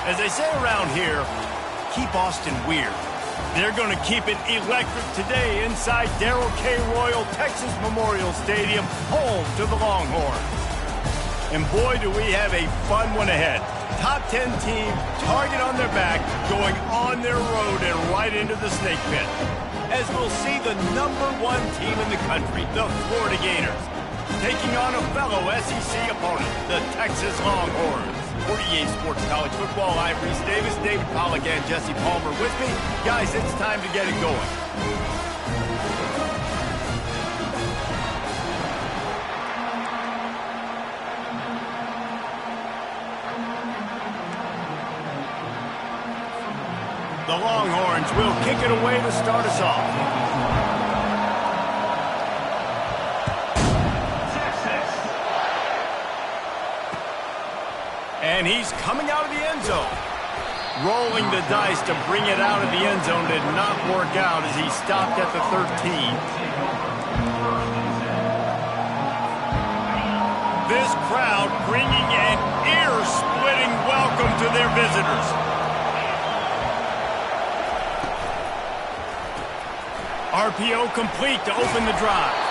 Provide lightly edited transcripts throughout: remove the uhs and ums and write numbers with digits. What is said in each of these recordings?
As they say around here, keep Austin weird. They're going to keep it electric today inside Darrell K. Royal Texas Memorial Stadium, home to the Longhorns. And boy, do we have a fun one ahead. Top 10 team, target on their back, going on their road and right into the snake pit. As we'll see the #1 team in the country, the Florida Gators, taking on a fellow SEC opponent, the Texas Longhorns. For EA Sports College Football, I'm Reese Davis, David Pollack, and Jesse Palmer with me. Guys, it's time to get it going. The Longhorns will kick it away to start us off. And he's coming out of the end zone. Rolling the dice to bring it out of the end zone did not work out as he stopped at the 13. This crowd bringing an ear-splitting welcome to their visitors. RPO complete to open the drive.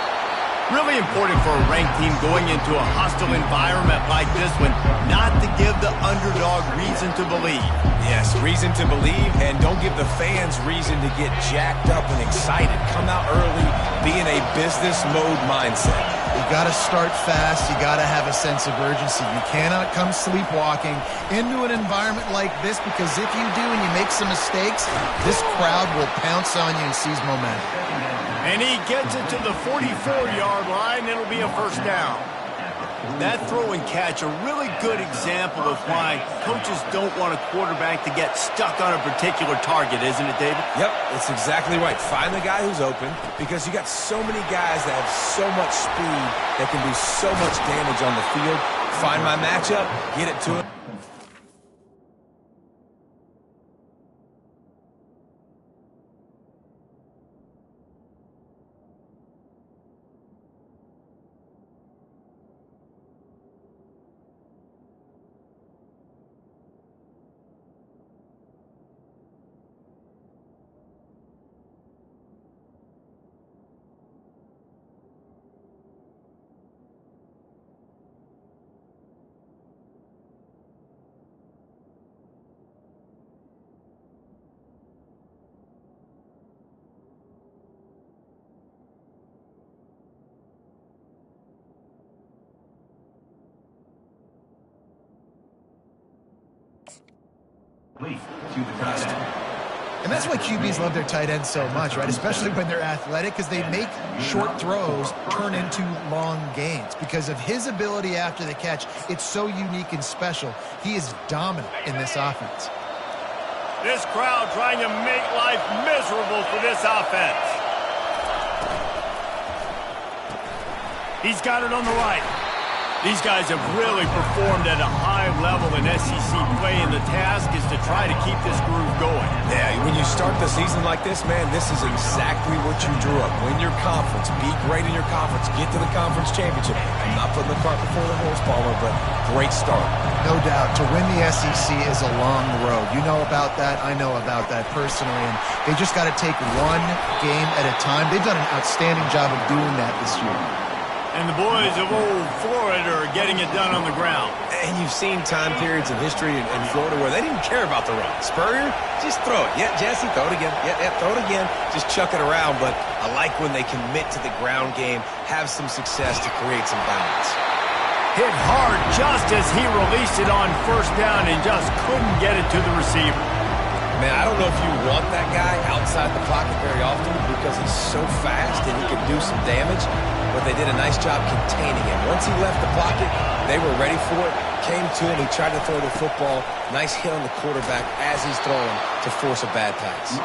Really important for a ranked team going into a hostile environment like this one, not to give the underdog reason to believe. Yes, reason to believe, and don't give the fans reason to get jacked up and excited. Come out early, be in a business mode mindset. You got to start fast. You got to have a sense of urgency. You cannot come sleepwalking into an environment like this, because if you do and you make some mistakes, this crowd will pounce on you and seize momentum. And he gets it to the 44-yard line. It'll be a first down. That throw and catch, a really good example of why coaches don't want a quarterback to get stuck on a particular target, isn't it, David? Yep, that's exactly right. Find the guy who's open, because you got so many guys that have so much speed that can do so much damage on the field. Find my matchup, get it to him. And that's why QBs love their tight ends so much, right? Especially when they're athletic, because they make short throws turn into long gains. Because of his ability after the catch, it's so unique and special. He is dominant in this offense. This crowd trying to make life miserable for this offense. He's got it on the right. These guys have really performed at a high level in SEC play, and the task is to try to keep this groove going. Yeah, when you start the season like this, man, this is exactly what you drew up. Win your conference, be great in your conference, get to the conference championship. I'm not putting the cart before the horse, Palmer, but great start. No doubt. To win the SEC is a long road. You know about that. I know about that personally. And they just got to take one game at a time. They've done an outstanding job of doing that this year. And the boys of old Florida are getting it done on the ground. And you've seen time periods in history in Florida where they didn't care about the run. Spurrier, just throw it. Yeah, Jesse, throw it again. Yeah, throw it again. Just chuck it around. But I like when they commit to the ground game, have some success to create some balance. Hit hard just as he released it on first down and just couldn't get it to the receiver. Man, I don't know if you want that guy outside the pocket very often because he's so fast and he can do some damage, but they did a nice job containing him. Once he left the pocket, they were ready for it, came to him, he tried to throw the football. Nice hit on the quarterback as he's throwing to force a bad pass.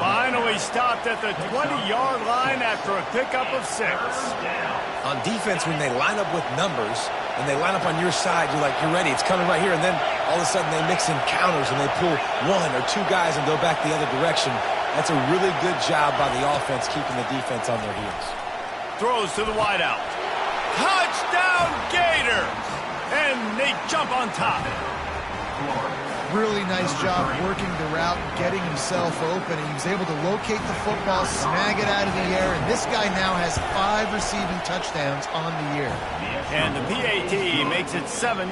Finally stopped at the 20-yard line after a pickup of 6. On defense, when they line up with numbers and they line up on your side, you're like, you're ready, it's coming right here. And then all of a sudden they mix in counters and they pull one or two guys and go back the other direction. That's a really good job by the offense keeping the defense on their heels. Throws to the wideout. Touchdown Gators! And they jump on top. Really nice job working the route and getting himself open. And he was able to locate the football, snag it out of the air, and this guy now has 5 receiving touchdowns on the year. And the PAT makes it 7-0.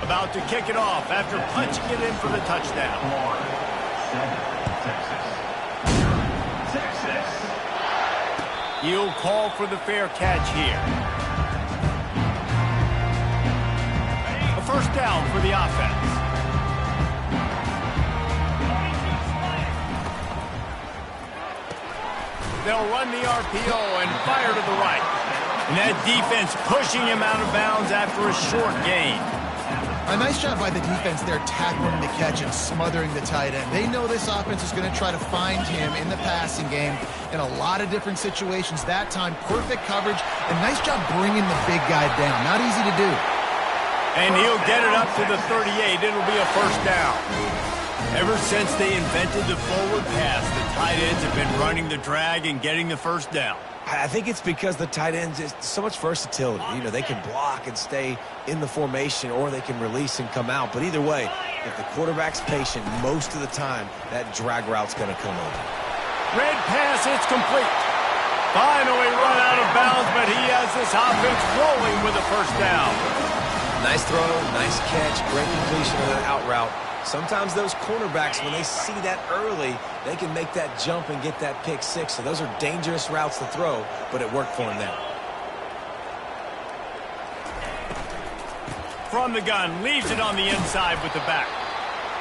About to kick it off after punching it in for the touchdown. He'll call for the fair catch here. A first down for the offense. They'll run the RPO and fire to the right. And that defense pushing him out of bounds after a short gain. A nice job by the defense there tackling the catch and smothering the tight end. They know this offense is going to try to find him in the passing game in a lot of different situations. That time, perfect coverage, and nice job bringing the big guy down. Not easy to do. And he'll get it up to the 38. It'll be a first down. Ever since they invented the forward pass, the tight ends have been running the drag and getting the first down. I think it's because the tight ends is so much versatility. You know, they can block and stay in the formation, or they can release and come out. But either way, if the quarterback's patient, most of the time, that drag route's going to come over. Red pass, it's complete. Finally run out of bounds, but he has this offense rolling with a first down. Nice throw, nice catch, great completion of that out route. Sometimes those cornerbacks, when they see that early, they can make that jump and get that pick six. So those are dangerous routes to throw, but it worked for him there. From the gun, leaves it on the inside with the back.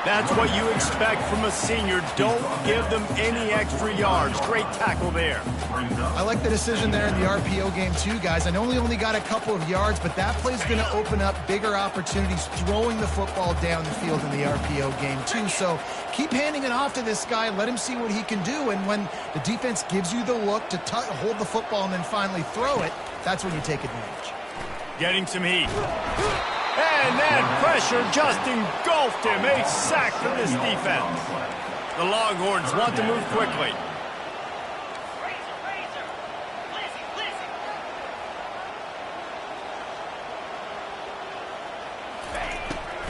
That's what you expect from a senior. Don't give them any extra yards. Great tackle there. I like the decision there in the RPO game too, guys. I know he only got a couple of yards, but that play's going to open up bigger opportunities throwing the football down the field in the RPO game too. So keep handing it off to this guy. Let him see what he can do. And when the defense gives you the look to hold the football and then finally throw it, that's when you take advantage. Getting some heat. And that pressure just engulfed him. A sack for this defense. The Longhorns want to move quickly.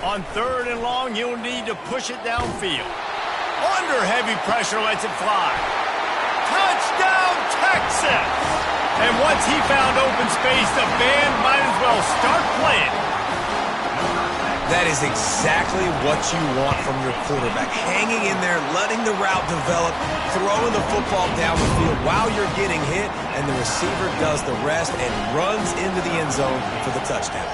On 3rd and long, you'll need to push it downfield. Under heavy pressure, lets it fly. Touchdown, Texas! And once he found open space, the band might as well start playing. That is exactly what you want from your quarterback. Hanging in there, letting the route develop, throwing the football down the field while you're getting hit, and the receiver does the rest and runs into the end zone for the touchdown.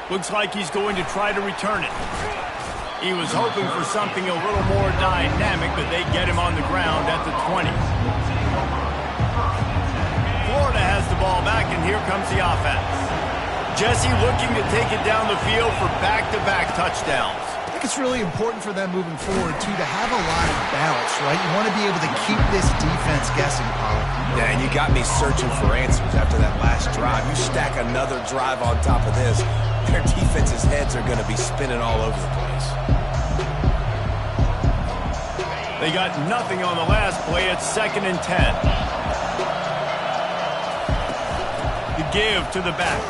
Looks like he's going to try to return it. He was hoping for something a little more dynamic, but they get him on the ground at the 20. Florida has the ball back, and here comes the offense. Jesse looking to take it down the field for back-to-back touchdowns. I think it's really important for them moving forward, too, to have a lot of balance, right? You want to be able to keep this defense guessing, Pollard. Yeah, and you got me searching for answers after that last drive. You stack another drive on top of this, their defense's heads are going to be spinning all over the place. They got nothing on the last play. It's 2nd and 10. The give to the back.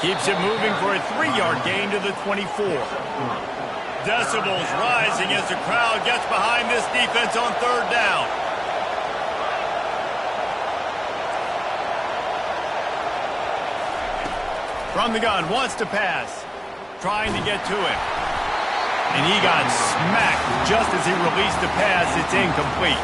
Keeps it moving for a 3-yard gain to the 24. Decibels rising as the crowd gets behind this defense on 3rd down. From the gun, wants to pass. Trying to get to him. And he got smacked just as he released the pass. It's incomplete.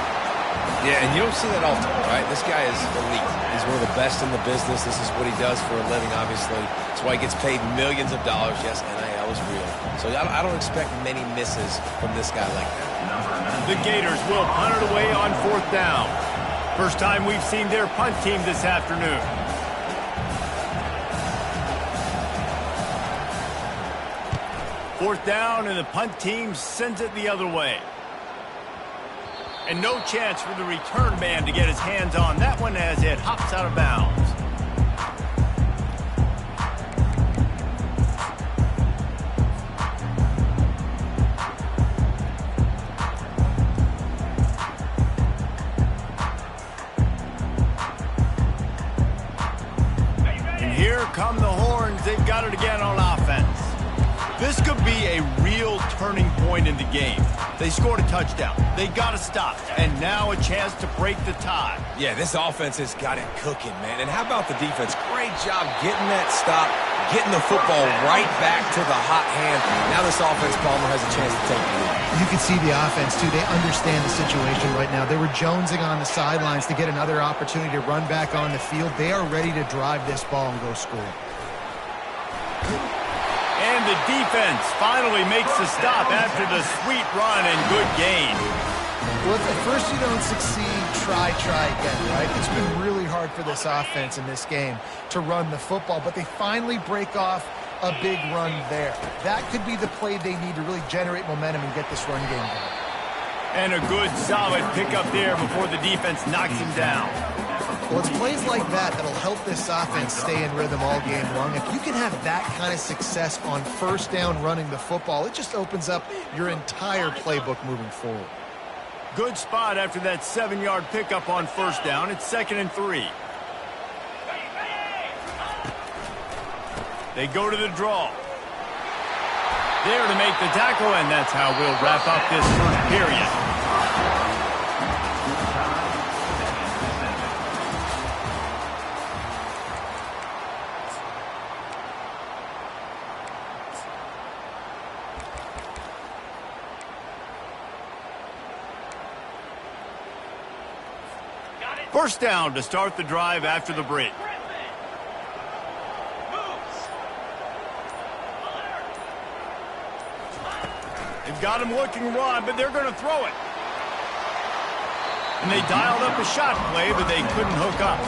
Yeah, and you don't see that often, right? This guy is elite. He's one of the best in the business. This is what he does for a living, obviously. That's why he gets paid millions of dollars. Yes, NIL is real. So I don't expect many misses from this guy like that. The Gators will punt it away on 4th down. First time we've seen their punt team this afternoon. Fourth down, and the punt team sends it the other way. And no chance for the return man to get his hands on that one as it hops out of bounds. at it again on offense. This could be a real turning point in the game. They scored a touchdown. They got to stop. And now a chance to break the tie. Yeah, this offense has got it cooking, man. And how about the defense? Great job getting that stop, getting the football right back to the hot hand. Now this offense, Palmer, has a chance to take the lead. You can see the offense, too. They understand the situation right now. They were jonesing on the sidelines to get another opportunity to run back on the field. They are ready to drive this ball and go score. And the defense finally makes the stop after the sweet run and good gain. Well, if at first you don't succeed, try again, right? It's been really hard for this offense in this game to run the football, but they finally break off a big run there. That could be the play they need to really generate momentum and get this run game going. And a good, solid pickup there before the defense knocks him down. Well, it's plays like that that'll help this offense stay in rhythm all game long. If you can have that kind of success on first down running the football, it just opens up your entire playbook moving forward. Good spot after that 7-yard pickup on first down. It's 2nd and 3. They go to the draw. There to make the tackle, and that's how we'll wrap up this first period. First down to start the drive after the break. They've got him looking run, but they're going to throw it. And they dialed up a shot play, but they couldn't hook up.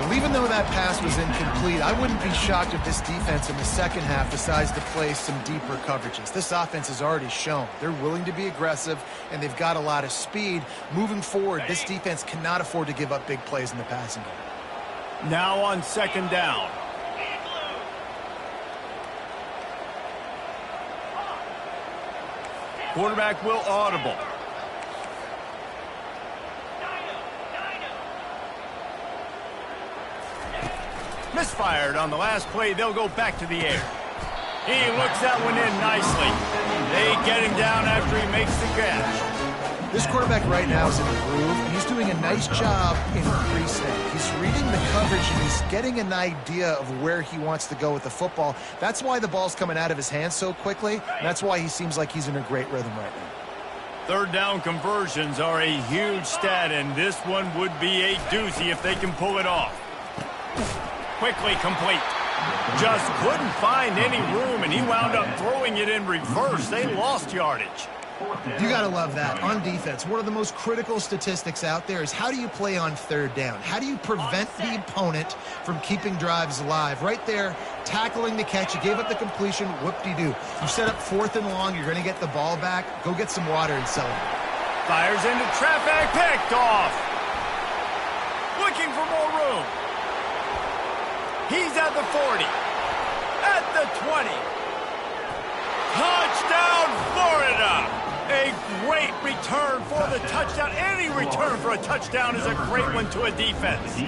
Well, even though that pass was incomplete, I wouldn't be shocked if this defense in the second half decides to play some deeper coverages. This offense has already shown they're willing to be aggressive, and they've got a lot of speed. Moving forward, this defense cannot afford to give up big plays in the passing game. Now on 2nd down. Quarterback will audible. Misfired on the last play. They'll go back to the air. He looks that one in nicely. They get him down after he makes the catch. This quarterback right now is in the groove, and he's doing a nice job in pre-snap. He's reading the coverage, and he's getting an idea of where he wants to go with the football. That's why the ball's coming out of his hands so quickly, and that's why he seems like he's in a great rhythm right now. Third down conversions are a huge stat, and this one would be a doozy if they can pull it off. Quickly complete. Just couldn't find any room, and he wound up throwing it in reverse. They lost yardage. You got to love that. On defense, one of the most critical statistics out there is how do you play on third down? How do you prevent the opponent from keeping drives alive? Right there, tackling the catch. You gave up the completion. Whoop-de-doo. You set up 4th and long. You're going to get the ball back. Go get some water and celebrate. Fires into traffic. Picked off. Looking for more room. He's at the 40. At the 20. Touchdown, Florida! A great return for the touchdown. Any return for a touchdown is a great one to a defense.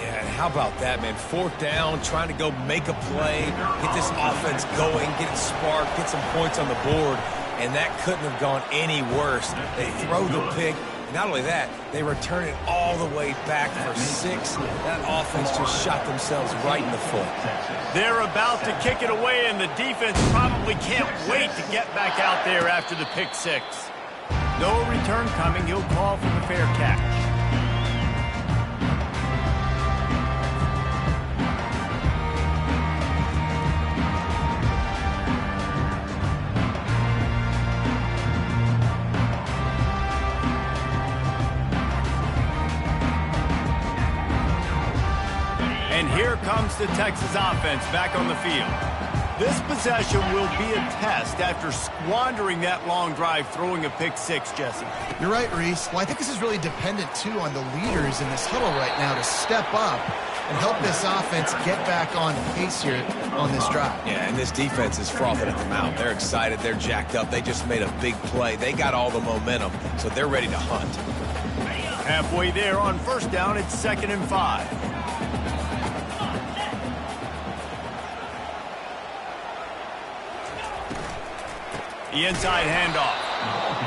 Yeah, how about that, man? 4th down, trying to go make a play, get this offense going, get it sparked, get some points on the board, and that couldn't have gone any worse. They throw the pick. Not only that, they return it all the way back for 6. That offense just shot themselves right in the foot. They're about to kick it away, and the defense probably can't wait to get back out there after the pick 6. No return coming. He'll call for the fair catch. And here comes the Texas offense back on the field. This possession will be a test after squandering that long drive, throwing a pick 6, Jesse. You're right, Reese. Well, I think this is really dependent, too, on the leaders in this huddle right now to step up and help this offense get back on pace here on this drive. Yeah, and this defense is frothing at the mouth. They're excited. They're jacked up. They just made a big play. They got all the momentum, so they're ready to hunt. Halfway there on first down, it's 2nd and 5. The inside handoff.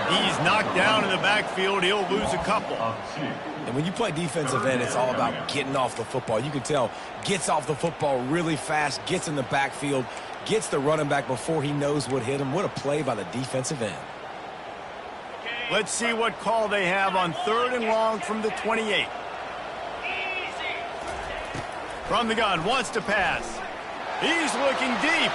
He's knocked down in the backfield. He'll lose a couple. And when you play defensive end, it's all about getting off the football. You can tell, gets off the football really fast, gets in the backfield, gets the running back before he knows what hit him. What a play by the defensive end. Let's see what call they have on 3rd and long from the 28. From the gun, wants to pass. He's looking deep.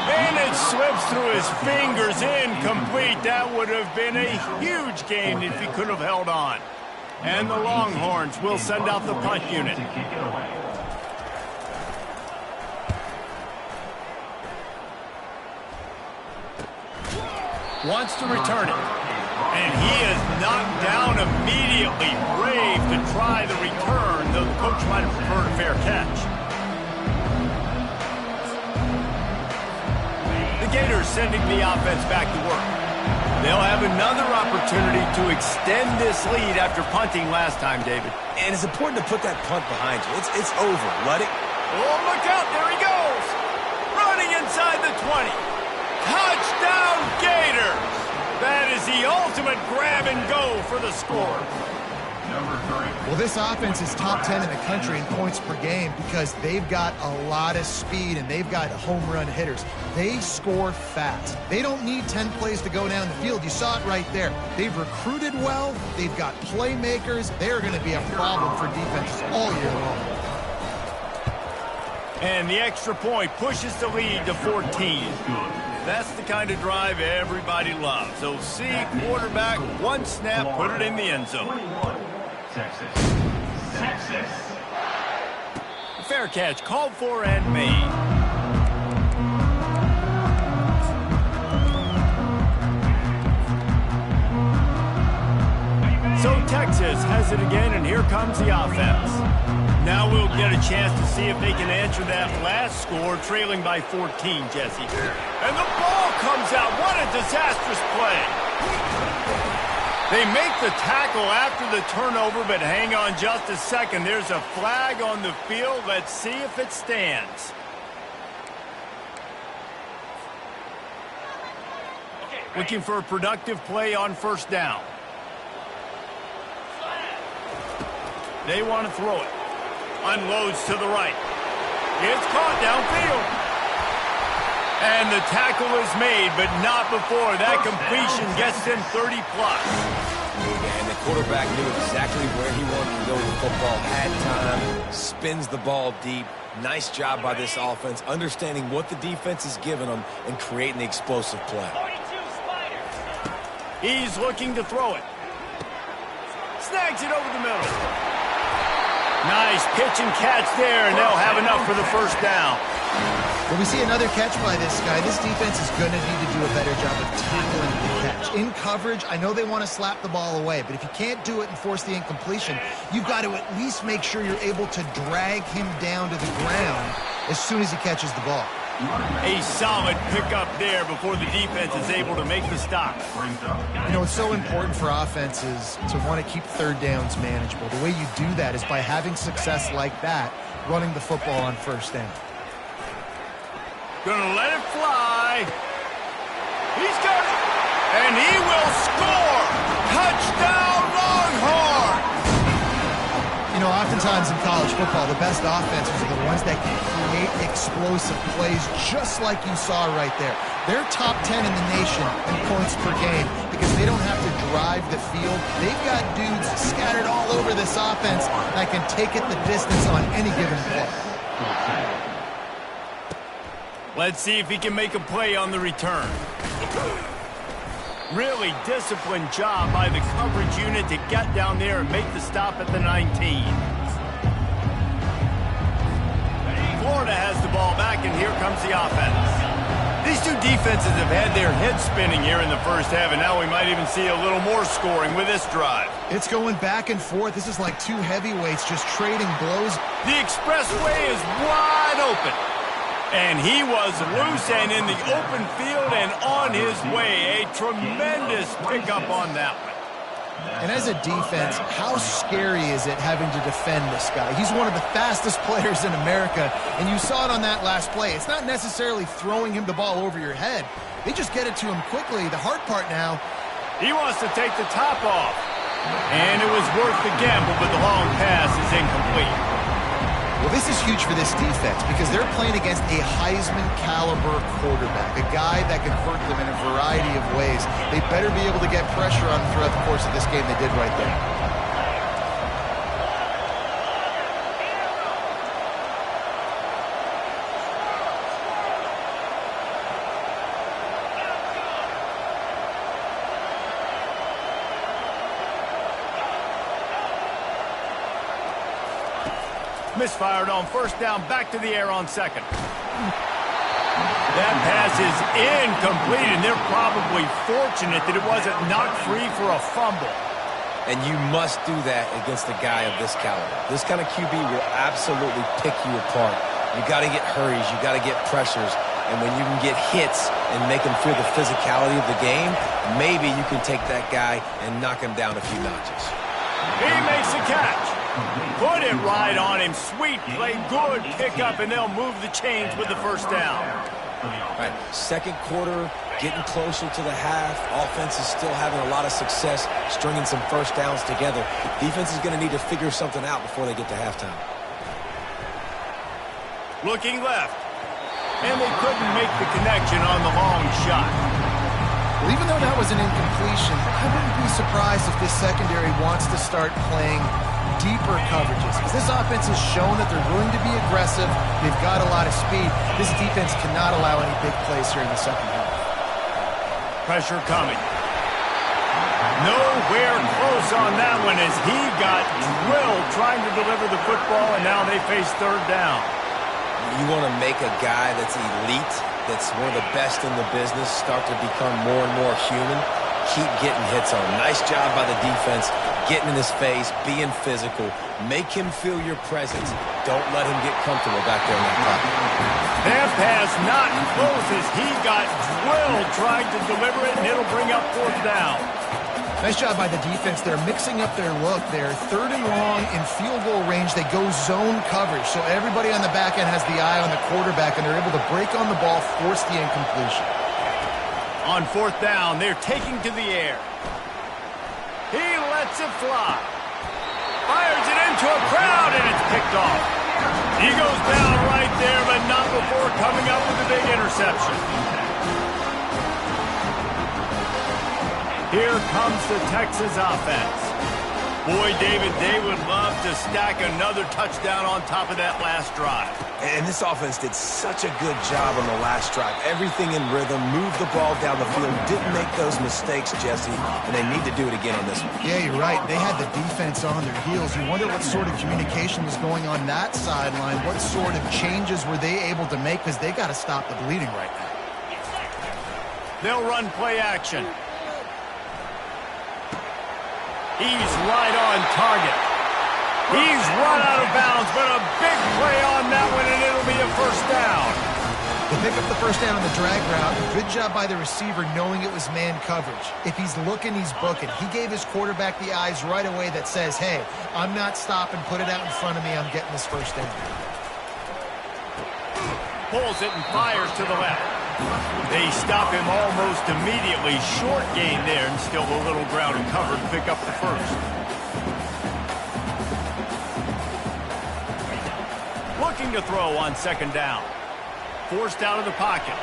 And it slips through his fingers, incomplete. That would have been a huge gain if he could have held on. And the Longhorns will send out the punt unit. Wants to return it. And he is knocked down immediately. Brave to try the return, though the coach might have preferred a fair catch. The Gators sending the offense back to work. They'll have another opportunity to extend this lead after punting last time, David. And it's important to put that punt behind you. It's over. Let it. Oh, look out. There he goes. Running inside the 20. Touchdown, Gators. That is the ultimate grab and go for the score. Well, this offense is top 10 in the country in points per game because they've got a lot of speed and they've got home run hitters. They score fast. They don't need 10 plays to go down the field. You saw it right there. They've recruited well. They've got playmakers. They're going to be a problem for defenses all year long. And the extra point pushes the lead to 14. That's the kind of drive everybody loves. So see, quarterback, one snap, put it in the end zone. Texas. Fair catch, called for and made. So Texas has it again, and here comes the offense. Now we'll get a chance to see if they can answer that last score, trailing by 14, Jesse. And the ball comes out. What a disastrous play. They make the tackle after the turnover, but hang on just a second. There's a flag on the field. Let's see if it stands. Looking for a productive play on first down. They want to throw it. Unloads to the right. It's caught downfield. And the tackle is made, but not before. That completion gets them 30-plus. And the quarterback knew exactly where he wanted to go with the football. Had time, spins the ball deep. Nice job by this offense, understanding what the defense is giving them and creating the explosive play. He's looking to throw it. Snags it over the middle. Nice pitch and catch there, and they'll have enough for the first down. When we see another catch by this guy, this defense is going to need to do a better job of tackling the catch. In coverage, I know they want to slap the ball away, but if you can't do it and force the incompletion, you've got to at least make sure you're able to drag him down to the ground as soon as he catches the ball. A solid pickup there before the defense is able to make the stop. You know, it's so important for offenses to want to keep third downs manageable. The way you do that is by having success like that, running the football on first down. Gonna let it fly. He's got it. And he will score. Touchdown, Longhorn. You know, oftentimes in college football, the best offenses are the ones that can create explosive plays just like you saw right there. They're top 10 in the nation in points per game because they don't have to drive the field. They've got dudes scattered all over this offense that can take it the distance on any given play. Let's see if he can make a play on the return. Really disciplined job by the coverage unit to get down there and make the stop at the 19. Florida has the ball back, and here comes the offense. These two defenses have had their heads spinning here in the first half, and now we might even see a little more scoring with this drive. It's going back and forth. This is like two heavyweights just trading blows. The expressway is wide open. And he was loose and in the open field and on his way. A tremendous pickup on that one. And as a defense, how scary is it having to defend this guy? He's one of the fastest players in America, and you saw it on that last play. It's not necessarily throwing him the ball over your head. They just get it to him quickly. The hard part now, he wants to take the top off. And it was worth the gamble, but the long pass is incomplete. well, this is huge for this defense because they're playing against a Heisman-caliber quarterback, a guy that can hurt them in a variety of ways. They better be able to get pressure on him throughout the course of this game. They did right there. Misfired on first down, back to the air on second. That pass is incomplete, and they're probably fortunate that it wasn't knocked free for a fumble. And you must do that against a guy of this caliber. This kind of QB will absolutely pick you apart. You got to get hurries, you got to get pressures, and when you can get hits and make him feel the physicality of the game, maybe you can take that guy and knock him down a few notches. He makes a catch. Put it right on him. Sweet play, good pickup, and they'll move the chains with the first down. All right, second quarter, getting closer to the half. Offense is still having a lot of success stringing some first downs together. Defense is going to need to figure something out before they get to halftime. Looking left. And they couldn't make the connection on the long shot. Well, even though that was an incompletion, I wouldn't be surprised if this secondary wants to start playing deeper coverages, because this offense has shown that they're willing to be aggressive. They've got a lot of speed. This defense cannot allow any big plays here in the second half. Pressure coming. Nowhere close on that one as he got drilled trying to deliver the football, and now they face third down. You want to make a guy that's elite, that's one of the best in the business, start to become more and more human. Keep getting hits on. Nice job by the defense, getting in his face, being physical. Make him feel your presence. Don't let him get comfortable back there in that pocket. That pass not close as he got drilled trying to deliver it, and it'll bring up fourth down. Nice job by the defense. They're mixing up their look. They're third and long in field goal range. They go zone coverage, so everybody on the back end has the eye on the quarterback, and they're able to break on the ball, force the incompletion. On fourth down, they're taking to the air. He lets it fly. Fires it into a crowd, and it's picked off. He goes down right there, but not before coming up with a big interception. Here comes the Texas offense. Boy, David, they would love to stack another touchdown on top of that last drive. And this offense did such a good job on the last drive. Everything in rhythm, moved the ball down the field, didn't make those mistakes, Jesse, and they need to do it again on this one. Yeah, you're right. They had the defense on their heels. You wonder what sort of communication was going on that sideline. What sort of changes were they able to make, because they got to stop the bleeding right now. They'll run play action. He's right on target. He's run out of bounds, but a big play on that one, and it'll be a first down. They pick up the first down on the drag route. Good job by the receiver knowing it was man coverage. If he's looking, he's booking. He gave his quarterback the eyes right away that says, hey, I'm not stopping, put it out in front of me, I'm getting this first down. Pulls it and fires to the left. They stop him almost immediately. Short gain there, and still a little ground and cover to pick up the first. Looking to throw on second down. Forced out of the pocket.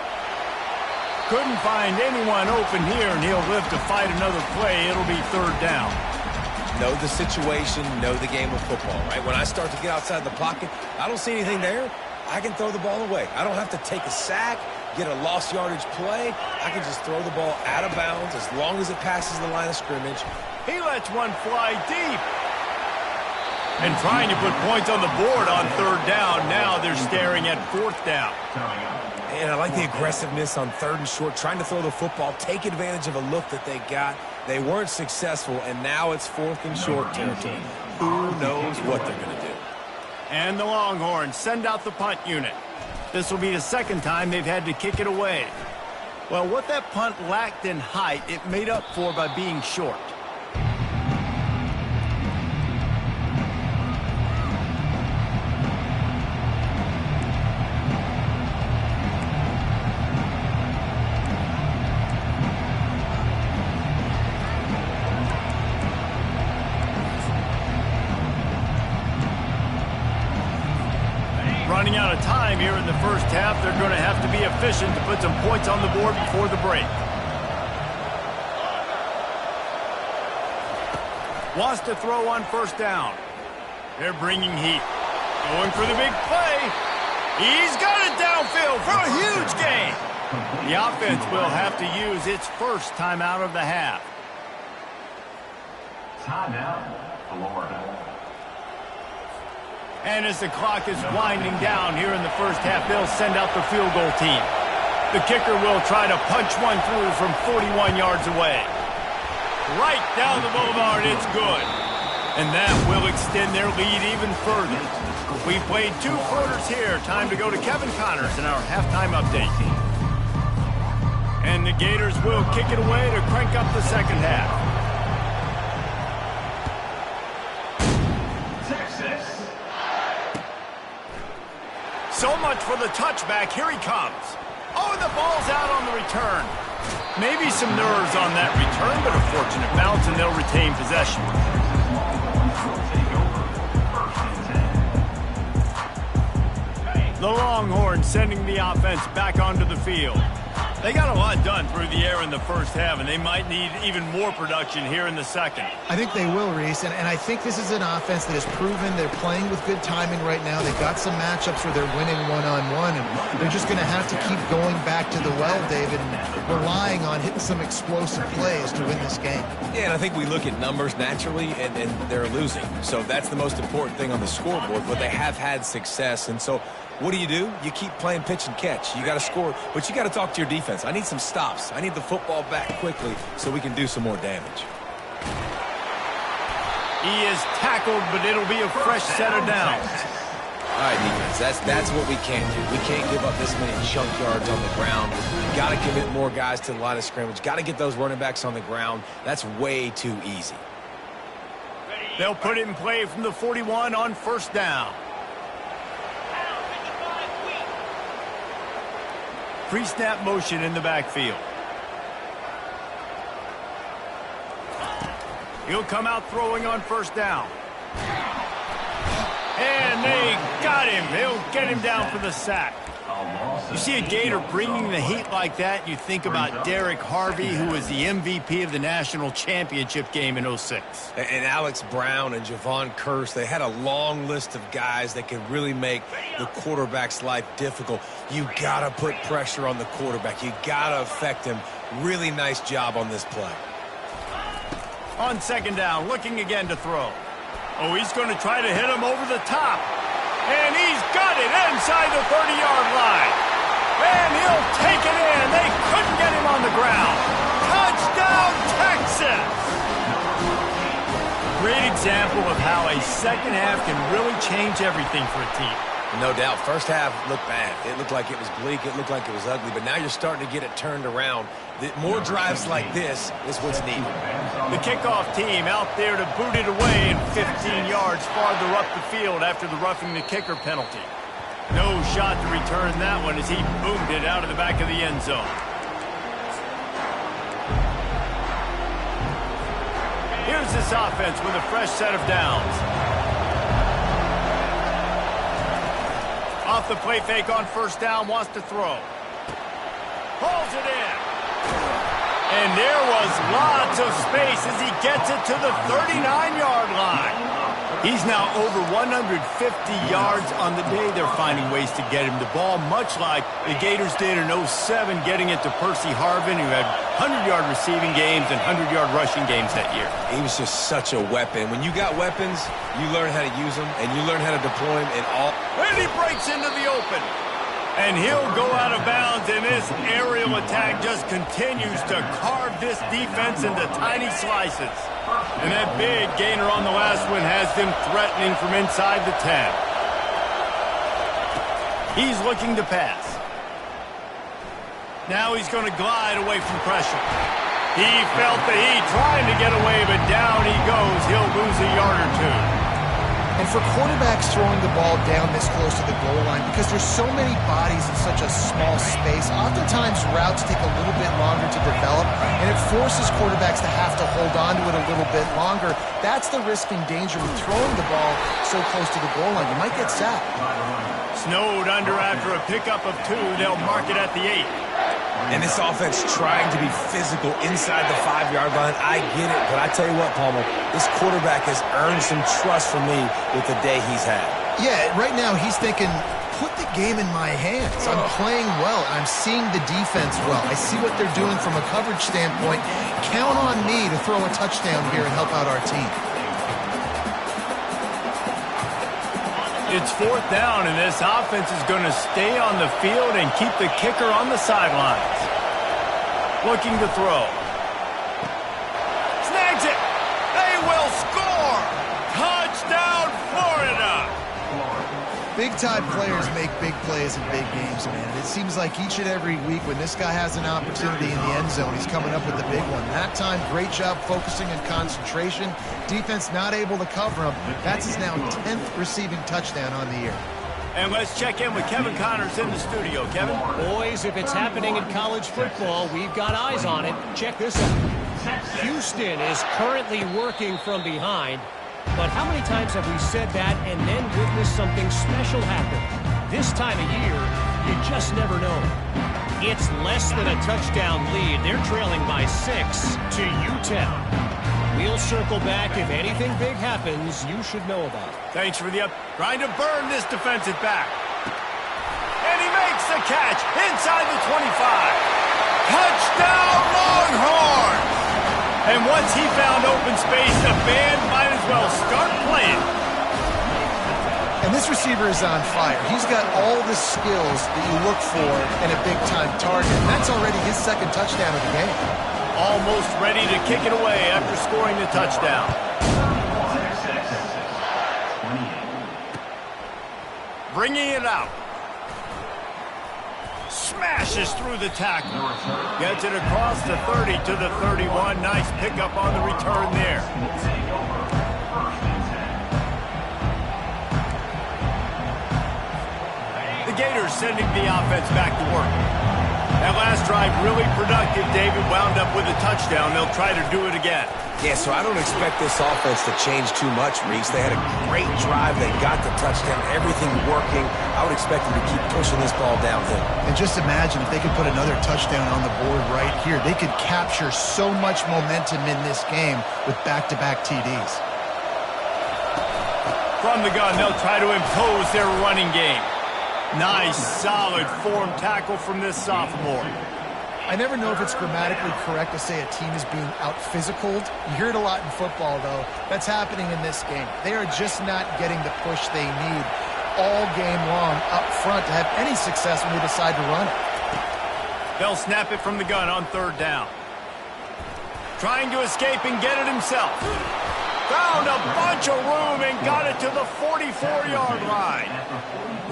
Couldn't find anyone open here, and he'll live to fight another play. It'll be third down. Know the situation, know the game of football, right? When I start to get outside the pocket, I don't see anything there, I can throw the ball away. I don't have to take a sack, get a lost yardage play. I can just throw the ball out of bounds as long as it passes the line of scrimmage. He lets one fly deep. And trying to put points on the board on third down. Now they're staring at fourth down. And I like the aggressiveness on third and short, trying to throw the football, take advantage of a look that they got. They weren't successful, and now it's fourth and short territory. Who knows what they're going to do? And the Longhorns send out the punt unit. This will be the second time they've had to kick it away. Well, what that punt lacked in height, it made up for by being short. half, they're going to have to be efficient to put some points on the board before the break. Wants to throw on first down. They're bringing heat. Going for the big play. He's got it downfield for a huge gain. The offense will have to use its first timeout of the half. Timeout, Florida. And as the clock is winding down here in the first half, they'll send out the field goal team. The kicker will try to punch one through from 41 yards away. Right down the boulevard, it's good. And that will extend their lead even further. We played 2 quarters here. Time to go to Kevin Connors in our halftime update. And the Gators will kick it away to crank up the second half. Texas. So much for the touchback. Here he comes. Oh, and the ball's out on the return. Maybe some nerves on that return, but a fortunate bounce, and they'll retain possession. The Longhorns sending the offense back onto the field. They got a lot done through the air in the first half, and they might need even more production here in the second. I think they will, Reese, and I think this is an offense that has proven they're playing with good timing right now. They've got some matchups where they're winning one-on-one, and they're just going to have to keep going back to the well, David, and relying on hitting some explosive plays to win this game. Yeah, and I think we look at numbers naturally, and they're losing. So that's the most important thing on the scoreboard, but they have had success, and so what do? You keep playing pitch and catch. You got to score, but you got to talk to your defense. I need some stops. I need the football back quickly so we can do some more damage. He is tackled, but it'll be a fresh set of downs. All right, defense, that's what we can't do. We can't give up this many chunk yards on the ground. You got to commit more guys to the line of scrimmage. Got to get those running backs on the ground. That's way too easy. They'll put it in play from the 41 on first down. Pre-snap motion in the backfield. He'll come out throwing on first down. And they got him. They'll get him down for the sack. You see a Gator bringing the heat like that, you think about Derek Harvey, who was the MVP of the national championship game in 06. And Alex Brown and Javon Curse, they had a long list of guys that can really make the quarterback's life difficult. You got to put pressure on the quarterback. You got to affect him. Really nice job on this play. On second down, looking again to throw. Oh, he's going to try to hit him over the top. And he's got it inside the 30-yard line. And he'll take it in. They couldn't get him on the ground. Touchdown, Texas! Great example of how a second half can really change everything for a team. No doubt. First half looked bad. It looked like it was bleak. It looked like it was ugly. But now you're starting to get it turned around. More drives like this is what's needed. The kickoff team out there to boot it away and 15 yards farther up the field after the roughing the kicker penalty. No shot to return that one as he boomed it out of the back of the end zone. Here's this offense with a fresh set of downs. Off the play fake on first down, wants to throw. Pulls it in. And there was lots of space as he gets it to the 39-yard line. He's now over 150 yards on the day. They're finding ways to get him the ball, much like the Gators did in 07, getting it to Percy Harvin, who had 100-yard receiving games and 100-yard rushing games that year. He was just such a weapon. When you got weapons, you learn how to use them, and you learn how to deploy them in all. And he breaks into the open. And he'll go out of bounds, and this aerial attack just continues to carve this defense into tiny slices. And that big gainer on the last one has them threatening from inside the 10. He's looking to pass. Now he's going to glide away from pressure. He felt the heat trying to get away, but down he goes. He'll lose a yard or two. And for quarterbacks throwing the ball down this close to the goal line, because there's so many bodies in such a small space, oftentimes routes take a little bit longer to develop, and it forces quarterbacks to have to hold on to it a little bit longer. That's the risk and danger with throwing the ball so close to the goal line. You might get sacked. Snowed under after a pickup of 2. They'll mark it at the 8. And this offense trying to be physical inside the 5-yard line. I get it, but I tell you what, Palmer, this quarterback has earned some trust from me with the day he's had. Yeah, right now he's thinking, put the game in my hands. I'm playing well. I'm seeing the defense well. I see what they're doing from a coverage standpoint. Count on me to throw a touchdown here and help out our team. It's 4th down, and this offense is going to stay on the field and keep the kicker on the sidelines. Looking to throw. Snags it. They will score. Touchdown, Florida. Big-time players make big plays in big games, man. It seems like each and every week when this guy has an opportunity in the end zone, he's coming up with the big one. That time, great job focusing and concentration. Defense not able to cover him. That's his now 10th receiving touchdown on the year. And let's check in with Kevin Connors in the studio. Kevin? Boys, if it's happening in college football, we've got eyes on it. Check this out. Houston is currently working from behind. But how many times have we said that and then witnessed something special happen? This time of year, you just never know. It's less than a touchdown lead. They're trailing by 6 to UTEP. We'll circle back. If anything big happens, you should know about it. Thanks for the up. Trying to burn this defensive back. And he makes the catch inside the 25. Touchdown, Longhorns! And once he found open space, the band might as well start playing. And this receiver is on fire. He's got all the skills that you look for in a big-time target. And that's already his 2nd touchdown of the game. Almost ready to kick it away after scoring the touchdown. Bringing it out. Smashes through the tackle. Gets it across the 30 to the 31. Nice pickup on the return there. The Gators sending the offense back to work. That last drive really productive. David wound up with a touchdown. They'll try to do it again. Yeah, so I don't expect this offense to change too much, Reese. They had a great drive. They got the touchdown. Everything working. I would expect them to keep pushing this ball downhill. And just imagine if they could put another touchdown on the board right here. They could capture so much momentum in this game with back-to-back TDs. From the gun, they'll try to impose their running game. Nice, solid form tackle from this sophomore. I never know if it's grammatically correct to say a team is being out-physicaled. You hear it a lot in football, though. That's happening in this game. They are just not getting the push they need all game long up front to have any success when they decide to run it. They'll snap it from the gun on 3rd down. Trying to escape and get it himself. Found a bunch of room and got it to the 44-yard line.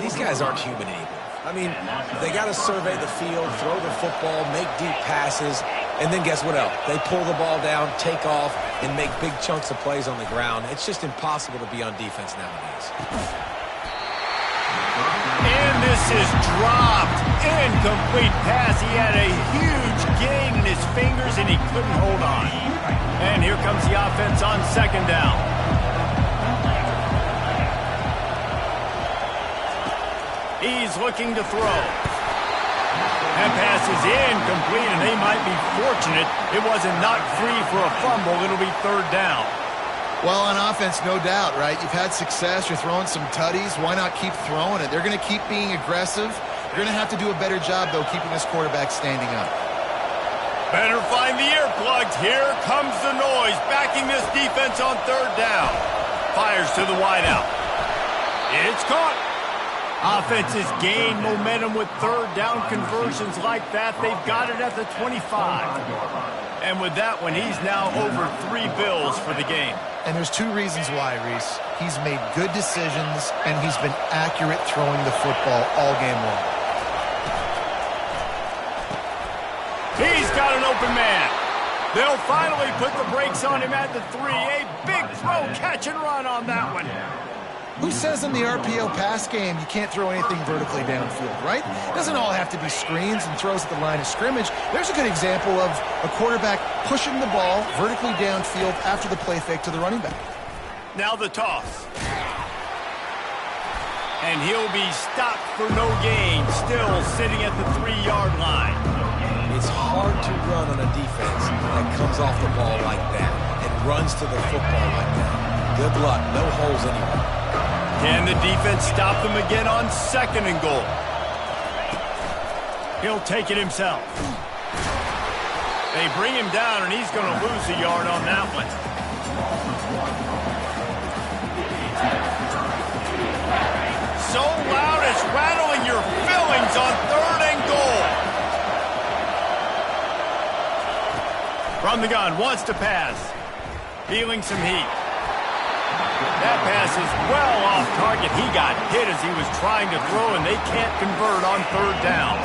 These guys aren't human anymore. I mean, they got to survey the field, throw the football, make deep passes, and then guess what else? They pull the ball down, take off, and make big chunks of plays on the ground. It's just impossible to be on defense nowadays. And this is dropped. Incomplete pass. He had a huge gain in his fingers, and he couldn't hold on. And here comes the offense on 2nd down. He's looking to throw. That pass is incomplete, and they might be fortunate it wasn't knocked free for a fumble. It'll be 3rd down. Well, on offense, no doubt, right? You've had success. You're throwing some tutties. Why not keep throwing it? They're going to keep being aggressive. You're going to have to do a better job, though, keeping this quarterback standing up. Better find the earplugs. Here comes the noise, backing this defense on 3rd down. Fires to the wideout. It's caught. Offenses gain momentum with 3rd down conversions like that. They've got it at the 25. And with that one, he's now over 3 bills for the game. And there's 2 reasons why, Reese. He's made good decisions, and he's been accurate throwing the football all game long. He's got an open man. They'll finally put the brakes on him at the 3. A big throw, catch and run on that one. Who says in the RPO pass game you can't throw anything vertically downfield, right? It doesn't all have to be screens and throws at the line of scrimmage. There's a good example of a quarterback pushing the ball vertically downfield after the play fake to the running back. Now the toss. And he'll be stopped for no gain, still sitting at the 3-yard line. It's hard to run on a defense that comes off the ball like that and runs to the football like that. Good luck. No holes anywhere. Can the defense stop them again on 2nd and goal? He'll take it himself. They bring him down, and he's going to lose a yard on that one. So loud it's rattling your fillings on 3rd and goal. From the gun, wants to pass. Feeling some heat. That pass is well off target. He got hit as he was trying to throw, and they can't convert on 3rd down.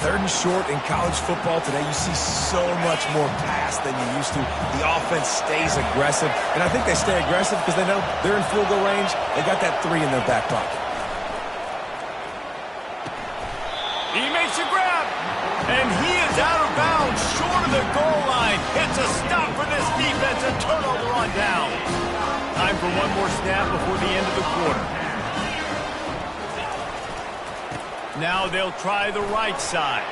3rd and short in college football today, you see so much more pass than you used to. The offense stays aggressive, and I think they stay aggressive because they know they're in field goal range. They got that 3 in their back pocket. He makes a grab, and he is out of bounds, short of the goal line. It's a stop for this defense, a turnover on down. Time for one more snap before the end of the quarter. Now they'll try the right side.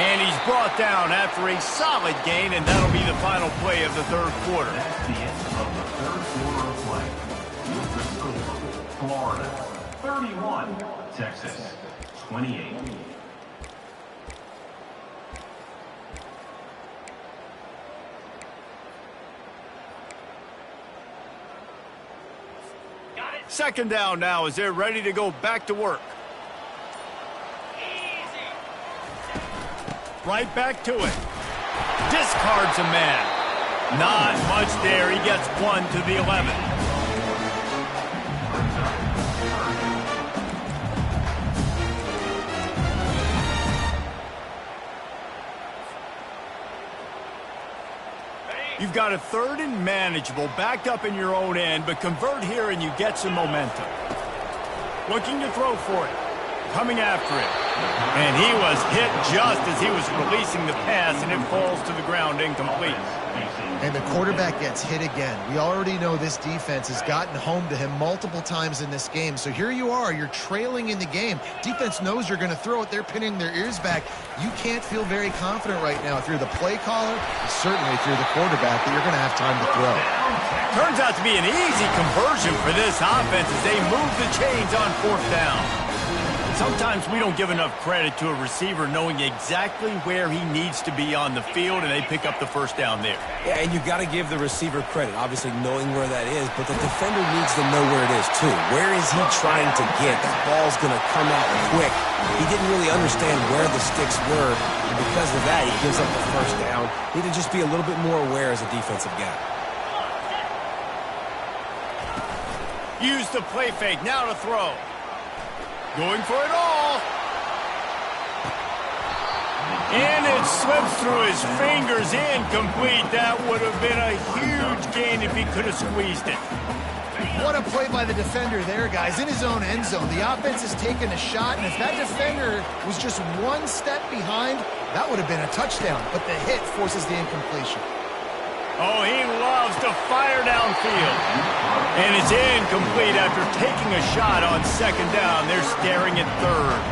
And he's brought down after a solid gain, and that'll be the final play of the 3rd quarter. That's the end of the 3rd quarter of play. With the score, Florida 31, Texas 28. Second down now as they're ready to go back to work. Right back to it. Discards a man. Not much there. He gets 1 to the 11. You've got a 3rd and manageable, backed up in your own end, but convert here and you get some momentum. Looking to throw for it. Coming after it. And he was hit just as he was releasing the pass, and it falls to the ground incomplete. And the quarterback gets hit again. We already know this defense has gotten home to him multiple times in this game. So here you are, you're trailing in the game. Defense knows you're going to throw it. They're pinning their ears back. You can't feel very confident right now if you're the play caller, and certainly if you're the quarterback, that you're going to have time to throw. Turns out to be an easy conversion for this offense as they move the chains on 4th down. Sometimes we don't give enough credit to a receiver knowing exactly where he needs to be on the field, and they pick up the 1st down there. Yeah, and you got to give the receiver credit, obviously knowing where that is, but the defender needs to know where it is too. Where is he trying to get? That ball's going to come out quick. He didn't really understand where the sticks were, and because of that, he gives up the 1st down. Need to just be a little bit more aware as a defensive guy. Use the play fake, now to throw. Going for it all. And it slips through his fingers, incomplete. That would have been a huge gain if he could have squeezed it. What a play by the defender there, guys. In his own end zone, the offense has taken a shot, and if that defender was just 1 step behind, that would have been a touchdown. But the hit forces the incompletion. Oh, he loves to fire downfield. And it's incomplete after taking a shot on 2nd down. They're staring at 3rd.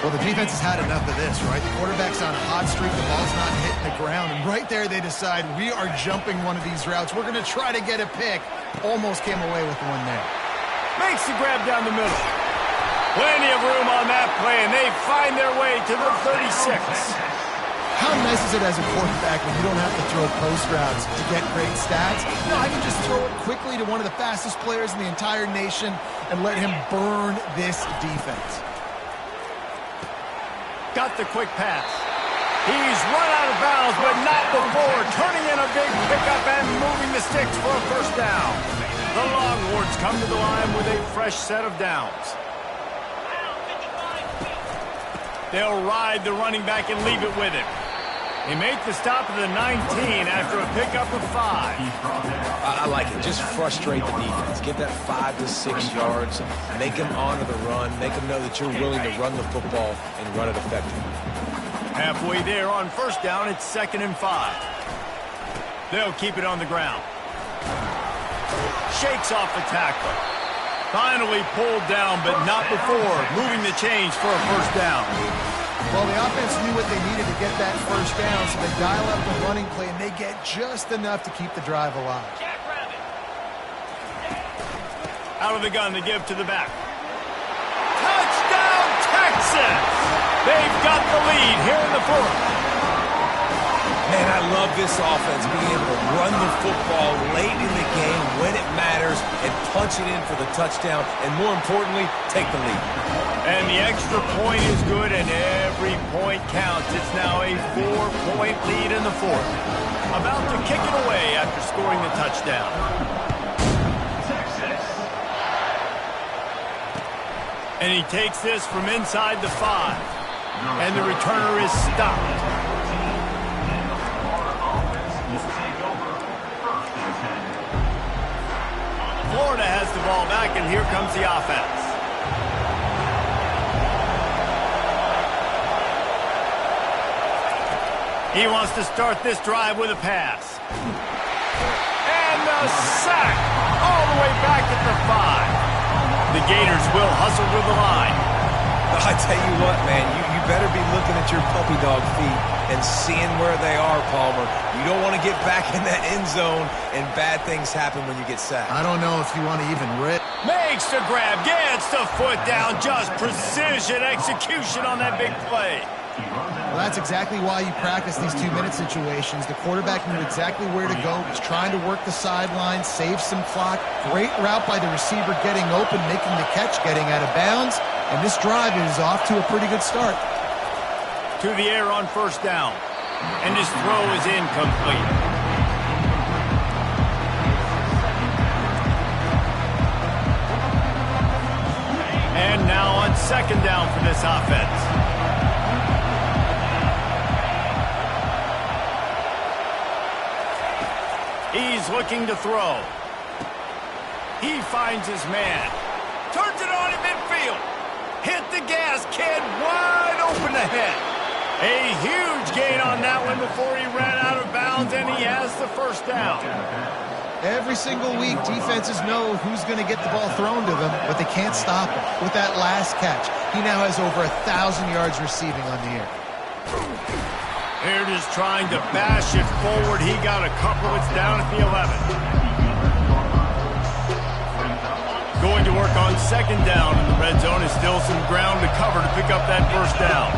Well, the defense has had enough of this, right? The quarterback's on a hot streak. The ball's not hitting the ground. And right there, they decide, we are jumping one of these routes. We're going to try to get a pick. Almost came away with one there. Makes the grab down the middle. Plenty of room on that play, and they find their way to the 36. How nice is it as a quarterback when you don't have to throw post routes to get great stats? No, I can just throw it quickly to one of the fastest players in the entire nation and let him burn this defense. Got the quick pass. He's run out of bounds, but not before turning in a big pickup and moving the sticks for a 1st down. The Longhorns come to the line with a fresh set of downs. They'll ride the running back and leave it with him. They make the stop of the 19 after a pickup of 5. I like it. Just frustrate the defense. Give that 5 to 6 yards. Make them honor the run. Make them know that you're willing to run the football and run it effectively. Halfway there on first down, it's 2nd and 5. They'll keep it on the ground. Shakes off the tackle. Finally pulled down, but not before moving the chains for a first down. Well, the offense knew what they needed to get that first down, so they dial up the running play, and they get just enough to keep the drive alive. Out of the gun, they give to the back. Touchdown, Texas! They've got the lead here in the 4th. Man, I love this offense, being able to run the football late in the game when it matters and punch it in for the touchdown, and more importantly, take the lead. And the extra point is good, and every point counts. It's now a 4-point lead in the 4th. About to kick it away after scoring the touchdown. And he takes this from inside the 5. And the returner is stopped. Florida has the ball back, and here comes the offense. He wants to start this drive with a pass. And the sack all the way back at the 5. The Gators will hustle with the line. I tell you what, man, you better be looking at your puppy dog feet and seeing where they are, Palmer. You don't want to get back in that end zone and bad things happen when you get sacked. I don't know if you want to even rip. Makes the grab, gets the foot down, just precision execution on that big play. Well, that's exactly why you practice these 2-minute situations. The quarterback knew exactly where to go. He's trying to work the sideline, save some clock. Great route by the receiver getting open, making the catch, getting out of bounds. And this drive is off to a pretty good start. To the air on first down. And his throw is incomplete. And now on second down for this offense. He's looking to throw. He finds his man. Turns it on in midfield. Hit the gas, kid. Wide open ahead. A huge gain on that one before he ran out of bounds, and he has the first down. Every single week, defenses know who's going to get the ball thrown to them, but they can't stop him. With that last catch, he now has over 1,000 yards receiving on the year. They're just trying to bash it forward. He got a couple. It's down at the 11. Going to work on second down in the red zone. Is still some ground to cover to pick up that first down.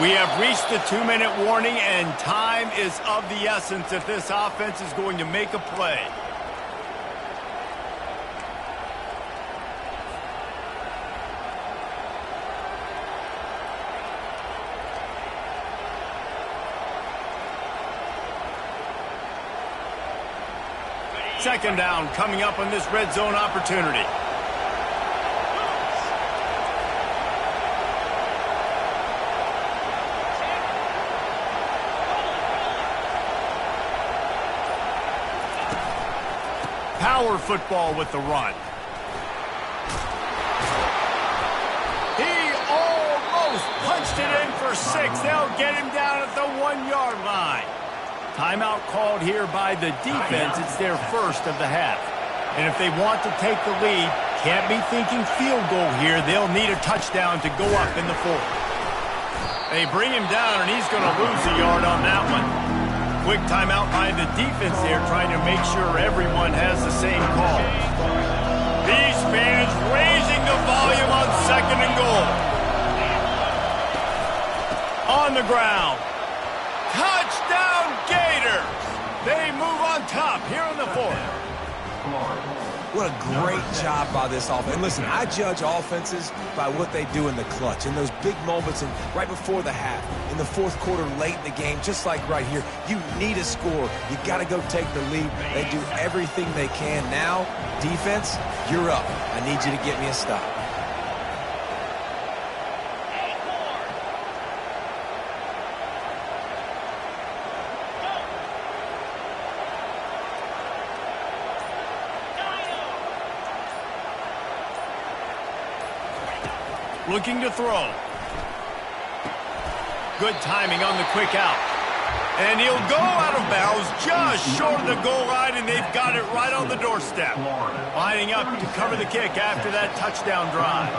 We have reached the 2-minute warning, and time is of the essence if this offense is going to make a play. Second down coming up on this red zone opportunity. Power football with the run. He almost punched it in for 6. They'll get him down at the 1-yard line. Timeout called here by the defense. It's their first of the half. And if they want to take the lead, can't be thinking field goal here. They'll need a touchdown to go up in the 4th. They bring him down, and he's going to lose a yard on that one. Quick timeout by the defense there, trying to make sure everyone has the same call. These fans raising the volume on second and goal. On the ground. Touchdown Gators! They move on top here in the 4th. What a great job by this offense. And listen, I judge offenses by what they do in the clutch, in those big moments and right before the half, in the fourth quarter, late in the game, just like right here. You need a score. You got to go take the lead. They do everything they can. Now, defense, you're up. I need you to get me a stop. Looking to throw. Good timing on the quick out. And he'll go out of bounds just short of the goal line, and they've got it right on the doorstep. Lining up to cover the kick after that touchdown drive.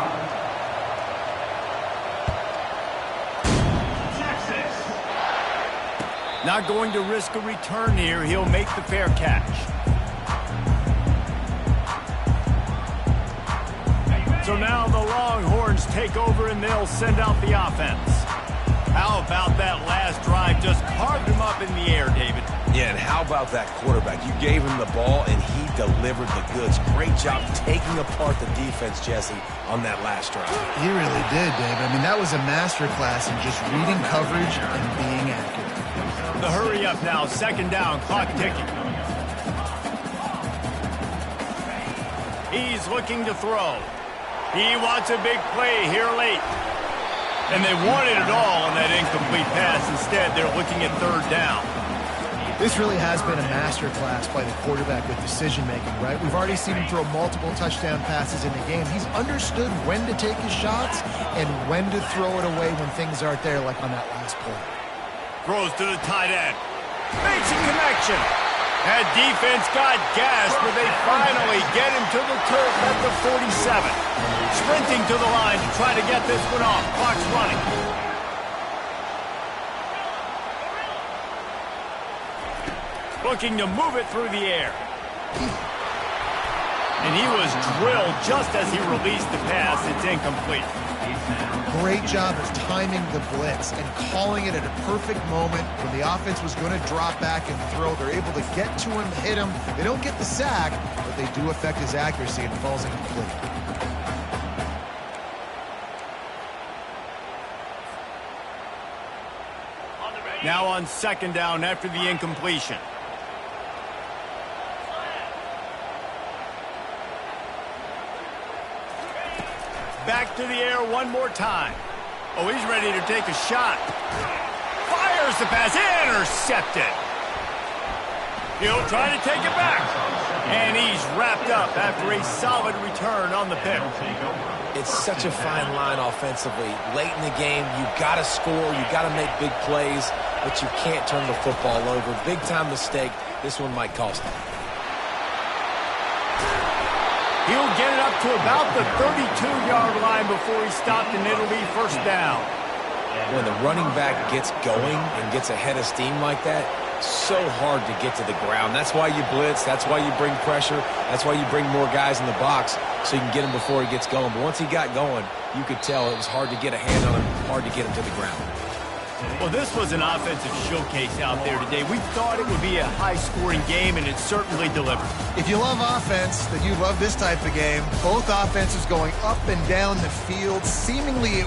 Not going to risk a return here. He'll make the fair catch. So now the Longhorns take over and they'll send out the offense. How about that last drive? Just carved him up in the air, David. Yeah, and how about that quarterback? You gave him the ball, and he delivered the goods. Great job taking apart the defense, Jesse, on that last drive. He really did, David. I mean, that was a masterclass in just reading coverage and being accurate. The hurry up now, second down, clock ticking. He's looking to throw. He wants a big play here late. And they wanted it all on that incomplete pass. Instead, they're looking at third down. This really has been a masterclass by the quarterback with decision-making, right? We've already seen him throw multiple touchdown passes in the game. He's understood when to take his shots and when to throw it away when things aren't there, like on that last play. Throws to the tight end. Makes a connection. That defense got gassed, but they finally get him to the turf at the 47. Sprinting to the line to try to get this one off. Clock's running. Looking to move it through the air. And he was drilled just as he released the pass. It's incomplete. Great job of timing the blitz and calling it at a perfect moment when the offense was going to drop back and throw. They're able to get to him, hit him. They don't get the sack, but they do affect his accuracy and falls incomplete. Now on second down after the incompletion. Back to the air one more time. Oh, he's ready to take a shot. Fires the pass. Intercepted. He'll try to take it back. And he's wrapped up after a solid return on the pick. It's such a fine line offensively. Late in the game, you got to score, you got to make big plays, but you can't turn the football over. Big-time mistake. This one might cost him. He'll get it up to about the 32-yard line before he stopped, and it'll be first down. When the running back gets going and gets ahead of steam like that, so hard to get to the ground. That's why you blitz. That's why you bring pressure. That's why you bring more guys in the box so you can get him before he gets going. But once he got going, you could tell it was hard to get a hand on him, hard to get him to the ground. Well, this was an offensive showcase out there today. We thought it would be a high-scoring game, and it certainly delivered. If you love offense, then you love this type of game. Both offenses going up and down the field. Seemingly it